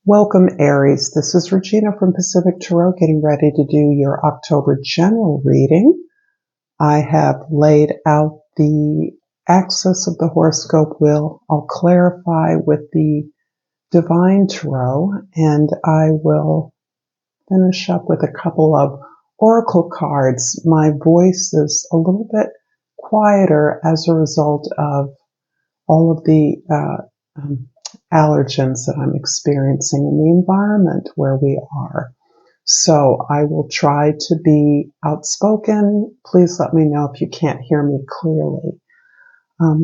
Welcome, Aries. This is Regina from Pacific Tarot, getting ready to do your October general reading. I have laid out the axis of the horoscope wheel. I'll clarify with the Divine Tarot, and I will finish up with a couple of oracle cards. My voice is a little bit quieter as a result of all of the allergens that I'm experiencing in the environment where we are. So I will try to be outspoken. Please let me know if you can't hear me clearly.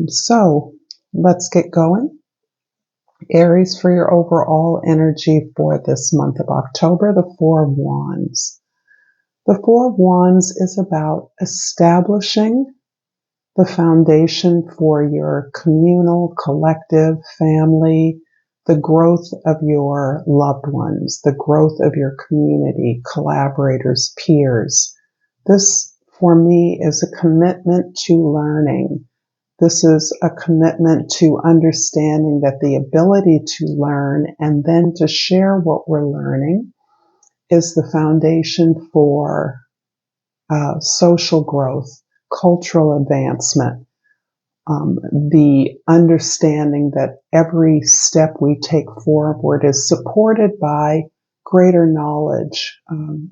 So let's get going. Aries, for your overall energy for this month of October, the Four of Wands. The Four of Wands is about establishing the foundation for your communal, collective, family, the growth of your loved ones, the growth of your community, collaborators, peers. This, for me, is a commitment to learning. This is a commitment to understanding that the ability to learn and then to share what we're learning is the foundation for social growth, cultural advancement, the understanding that every step we take forward is supported by greater knowledge,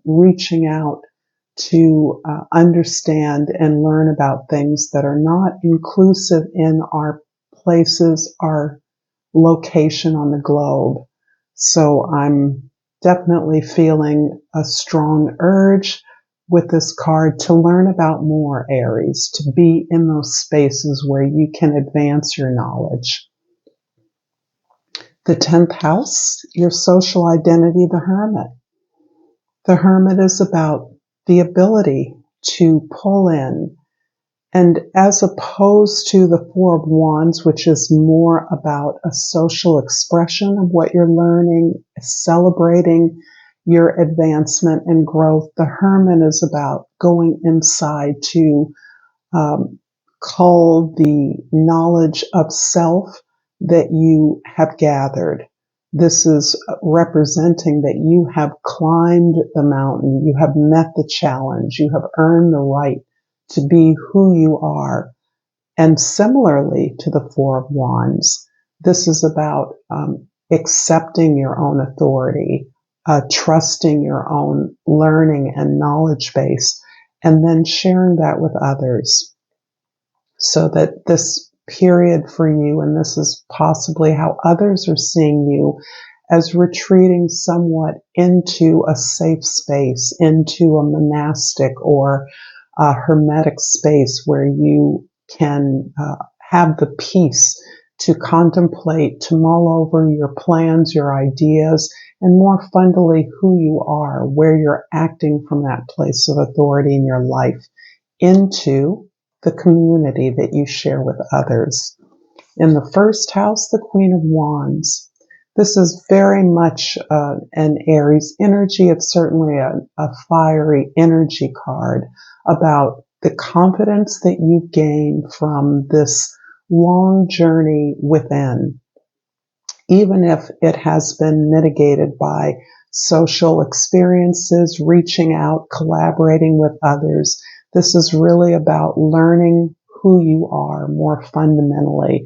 reaching out to understand and learn about things that are not inclusive in our places, our location on the globe. So I'm definitely feeling a strong urge with this card to learn about more, Aries, to be in those spaces where you can advance your knowledge. The 10th house, your social identity, the Hermit. The Hermit is about the ability to pull in, and as opposed to the Four of Wands, which is more about a social expression of what you're learning, celebrating your advancement and growth, the Hermit is about going inside to cull the knowledge of self that you have gathered. This is representing that you have climbed the mountain, you have met the challenge, you have earned the right to be who you are. And similarly to the Four of Wands, this is about accepting your own authority, trusting your own learning and knowledge base, and then sharing that with others. So that this period for you, and this is possibly how others are seeing you, as retreating somewhat into a safe space, into a monastic or a hermetic space where you can have the peace to contemplate, to mull over your plans, your ideas, and more fundamentally who you are, where you're acting from that place of authority in your life into the community that you share with others. In the first house, the Queen of Wands. This is very much an Aries energy. It's certainly a fiery energy card about the confidence that you've gained from this long journey within. Even if it has been mitigated by social experiences, reaching out, collaborating with others, this is really about learning who you are more fundamentally.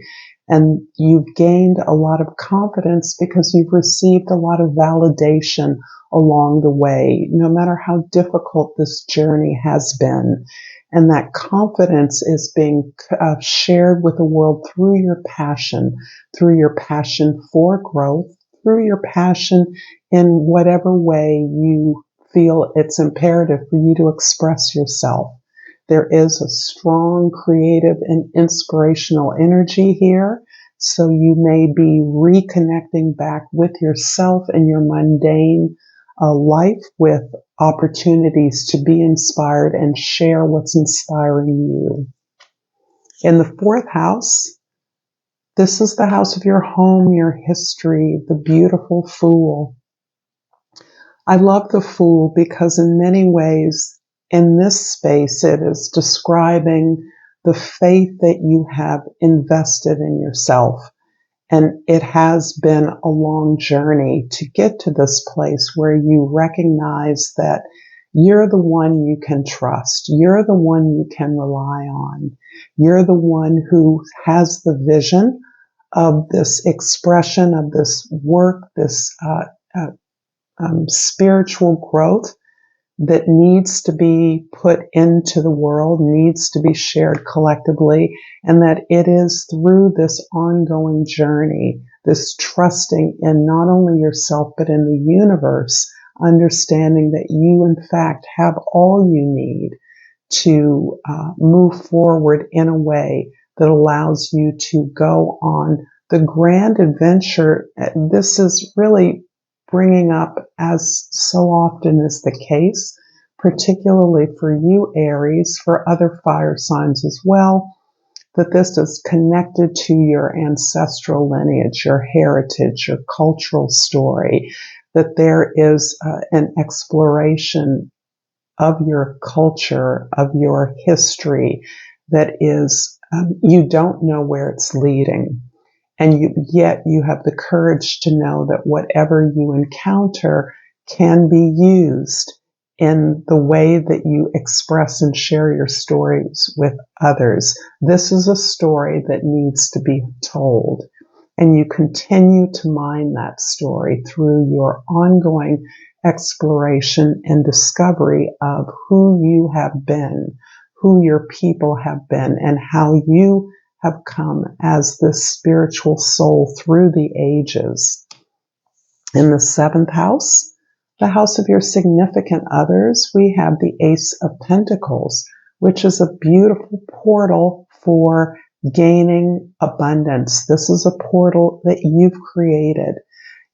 And you've gained a lot of confidence because you've received a lot of validation along the way, no matter how difficult this journey has been. And that confidence is being shared with the world through your passion for growth, through your passion in whatever way you feel it's imperative for you to express yourself. There is a strong creative and inspirational energy here, so you may be reconnecting back with yourself and your mundane life with opportunities to be inspired and share what's inspiring you. In the fourth house, this is the house of your home, your history, the beautiful Fool. I love the Fool because in many ways, in this space, it is describing the faith that you have invested in yourself And it has been a long journey to get to this place where you recognize that you're the one you can trust. You're the one you can rely on. You're the one who has the vision of this expression, of this work, this spiritual growth that needs to be put into the world, needs to be shared collectively, and that it is through this ongoing journey, this trusting in not only yourself, but in the universe, understanding that you, in fact, have all you need to move forward in a way that allows you to go on the grand adventure. This is really bringing up, as so often is the case, particularly for you, Aries, for other fire signs as well, that this is connected to your ancestral lineage, your heritage, your cultural story, that there is an exploration of your culture, of your history, that is, you don't know where it's leading. And yet you have the courage to know that whatever you encounter can be used in the way that you express and share your stories with others. This is a story that needs to be told. And you continue to mine that story through your ongoing exploration and discovery of who you have been, who your people have been, and how you have come as this spiritual soul through the ages. In the seventh house, the house of your significant others, we have the Ace of Pentacles, which is a beautiful portal for gaining abundance. This is a portal that you've created.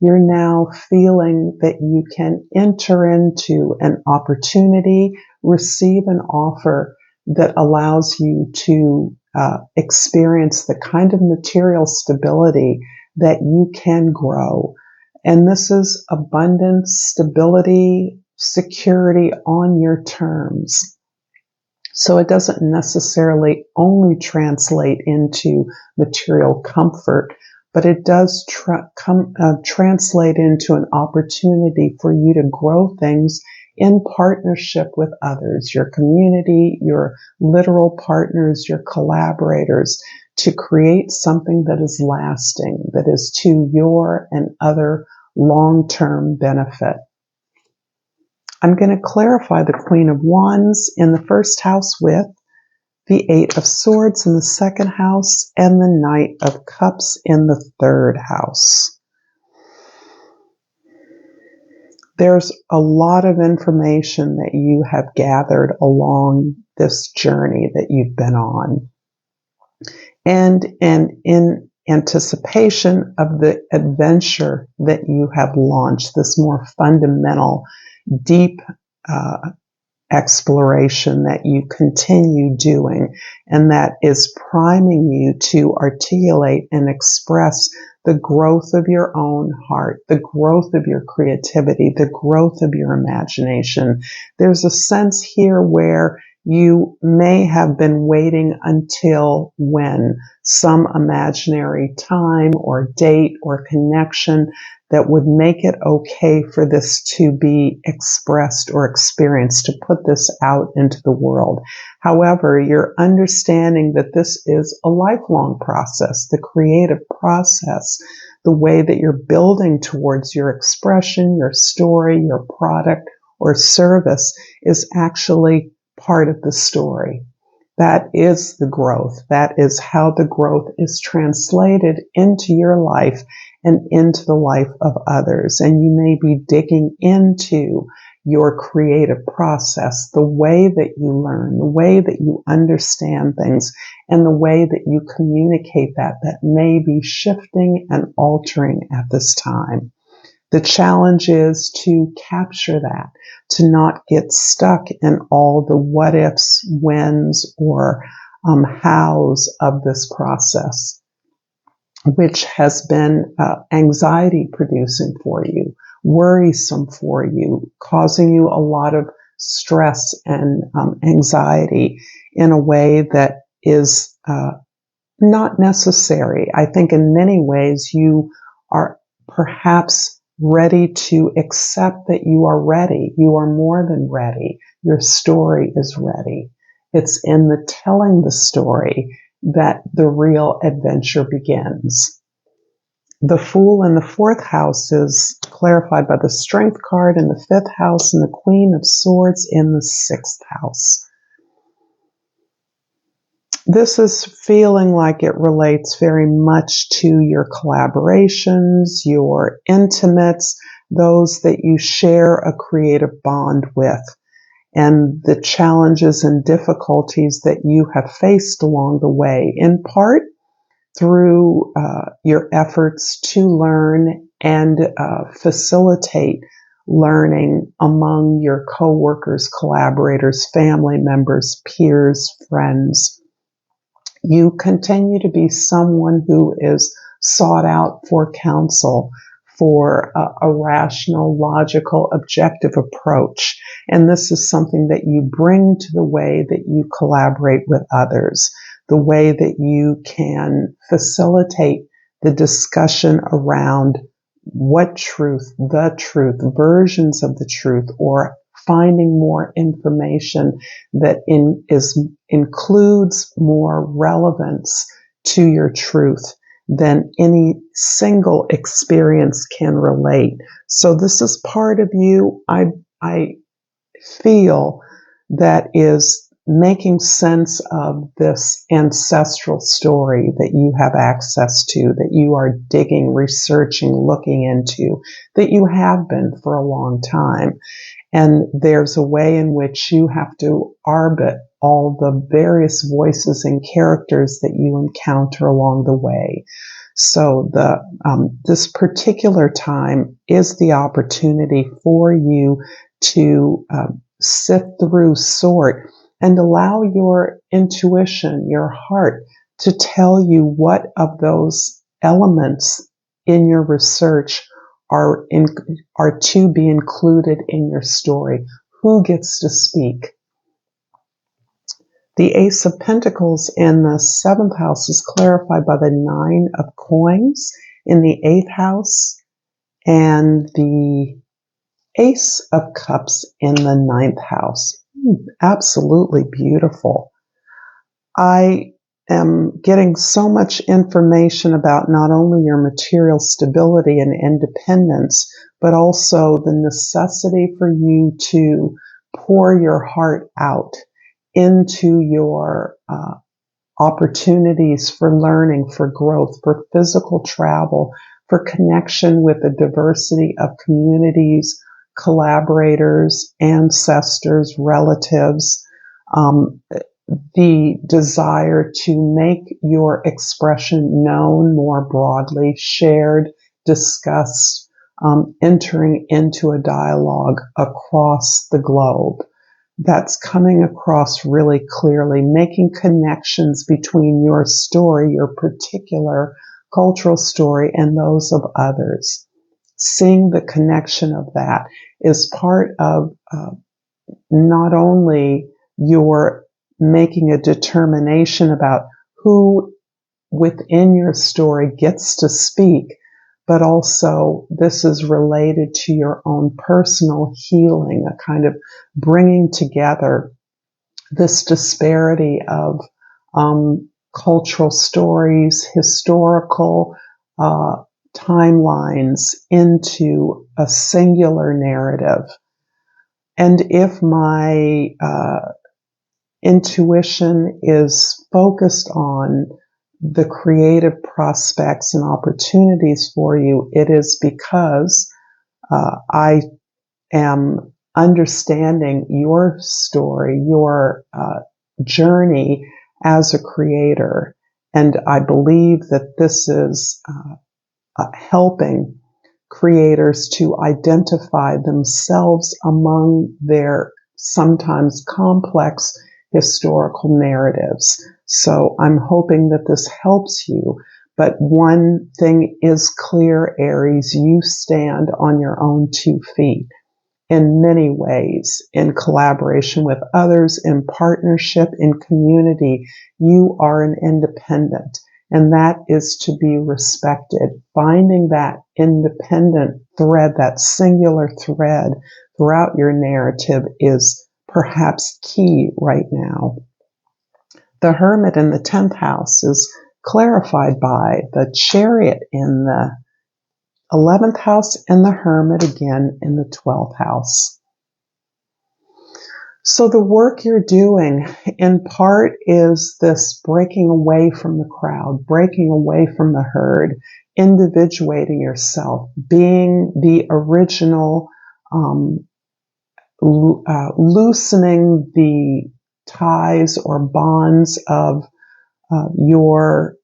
You're now feeling that you can enter into an opportunity, receive an offer that allows you to experience the kind of material stability that you can grow. And this is abundance, stability, security on your terms. So it doesn't necessarily only translate into material comfort, but it does translate into an opportunity for you to grow things in partnership with others, your community, your literal partners, your collaborators, to create something that is lasting, that is to your and other long-term benefit. I'm going to clarify the Queen of Wands in the first house with the Eight of Swords in the second house and the Knight of Cups in the third house. There's a lot of information that you have gathered along this journey that you've been on. And in anticipation of the adventure that you have launched, this more fundamental, deep exploration that you continue doing, and that is priming you to articulate and express the growth of your own heart, the growth of your creativity, the growth of your imagination. There's a sense here where you may have been waiting until when some imaginary time or date or connection that would make it okay for this to be expressed or experienced, to put this out into the world. However, you're understanding that this is a lifelong process, the creative process, the way that you're building towards your expression, your story, your product or service is actually part of the story. That is the growth. That is how the growth is translated into your life and into the life of others. And you may be digging into your creative process, the way that you learn, the way that you understand things, and the way that you communicate that may be shifting and altering at this time. The challenge is to capture that, to not get stuck in all the what ifs, whens, or hows of this process, which has been anxiety producing for you, worrisome for you, causing you a lot of stress and anxiety in a way that is not necessary. I think in many ways you are perhaps ready to accept that you are ready. You are more than ready. Your story is ready. It's in the telling the story that the real adventure begins. The Fool in the 4th house is clarified by the Strength card in the 5th house and the Queen of Swords in the 6th house. This is feeling like it relates very much to your collaborations, your intimates, those that you share a creative bond with, and the challenges and difficulties that you have faced along the way, in part through your efforts to learn and facilitate learning among your coworkers, collaborators, family members, peers, friends. You continue to be someone who is sought out for counsel, for a rational, logical, objective approach. And this is something that you bring to the way that you collaborate with others, the way that you can facilitate the discussion around what truth, the truth, versions of the truth, or finding more information that includes more relevance to your truth than any single experience can relate. So this is part of you, I feel, that is making sense of this ancestral story that you have access to, that you are digging, researching, looking into, that you have been for a long time. And there's a way in which you have to arbit all the various voices and characters that you encounter along the way. So this particular time is the opportunity for you to sift through, sort, and allow your intuition, your heart, to tell you what of those elements in your research are to be included in your story. Who gets to speak? The Ace of Pentacles in the 7th house is clarified by the 9 of Coins in the 8th house and the Ace of Cups in the 9th house. Absolutely beautiful. I am getting so much information about not only your material stability and independence, but also the necessity for you to pour your heart out into your opportunities for learning, for growth, for physical travel, for connection with a diversity of communities, collaborators, ancestors, relatives, the desire to make your expression known more broadly, shared, discussed, entering into a dialogue across the globe. That's coming across really clearly, making connections between your story, your particular cultural story, and those of others. Seeing the connection of that is part of not only your making a determination about who within your story gets to speak, but also this is related to your own personal healing, a kind of bringing together this disparity of cultural stories, historical timelines into a singular narrative. And if my intuition is focused on the creative prospects and opportunities for you, it is because I am understanding your story, your journey as a creator. And I believe that this is helping creators to identify themselves among their sometimes complex historical narratives. So I'm hoping that this helps you. But one thing is clear, Aries, you stand on your own 2 feet in many ways, in collaboration with others, in partnership, in community. You are an independent. and that is to be respected. Finding that independent thread, that singular thread throughout your narrative is perhaps key right now. The Hermit in the 10th house is clarified by the Chariot in the 11th house and the Hermit again in the 12th house. So the work you're doing in part is this breaking away from the crowd, breaking away from the herd, individuating yourself, being the original, loosening the ties or bonds of your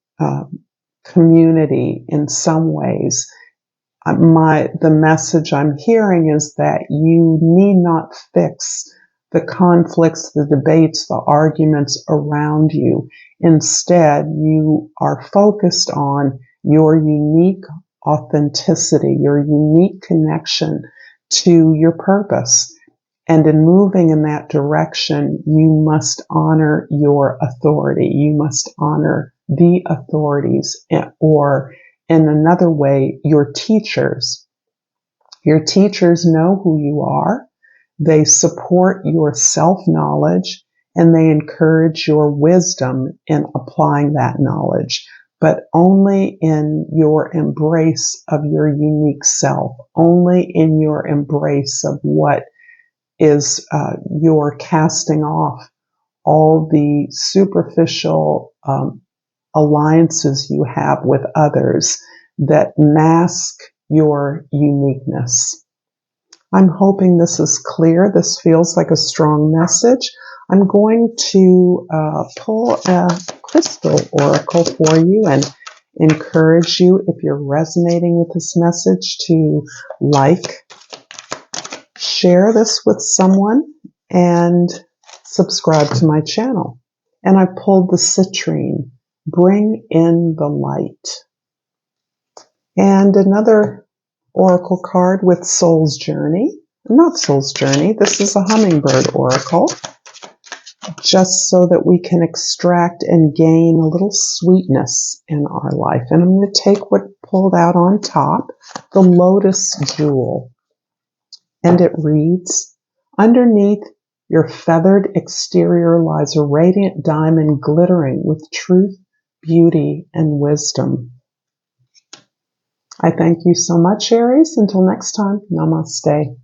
community in some ways. The message I'm hearing is that you need not fix the conflicts, the debates, the arguments around you. Instead, you are focused on your unique authenticity, your unique connection to your purpose. And in moving in that direction, you must honor your authority. You must honor the authorities, or in another way, your teachers. Your teachers know who you are. They support your self-knowledge, and they encourage your wisdom in applying that knowledge, but only in your embrace of your unique self, only in your embrace of what is your casting off all the superficial alliances you have with others that mask your uniqueness. I'm hoping this is clear. This feels like a strong message. I'm going to pull a crystal oracle for you and encourage you, if you're resonating with this message, to share this with someone and subscribe to my channel. And I pulled the citrine, bring in the light. And another oracle card with Soul's Journey. Not Soul's Journey, this is a hummingbird oracle, just so that we can extract and gain a little sweetness in our life. And I'm going to take what pulled out on top, the Lotus Jewel. And it reads, underneath your feathered exterior lies a radiant diamond glittering with truth, beauty, and wisdom. I thank you so much, Aries. Until next time, namaste.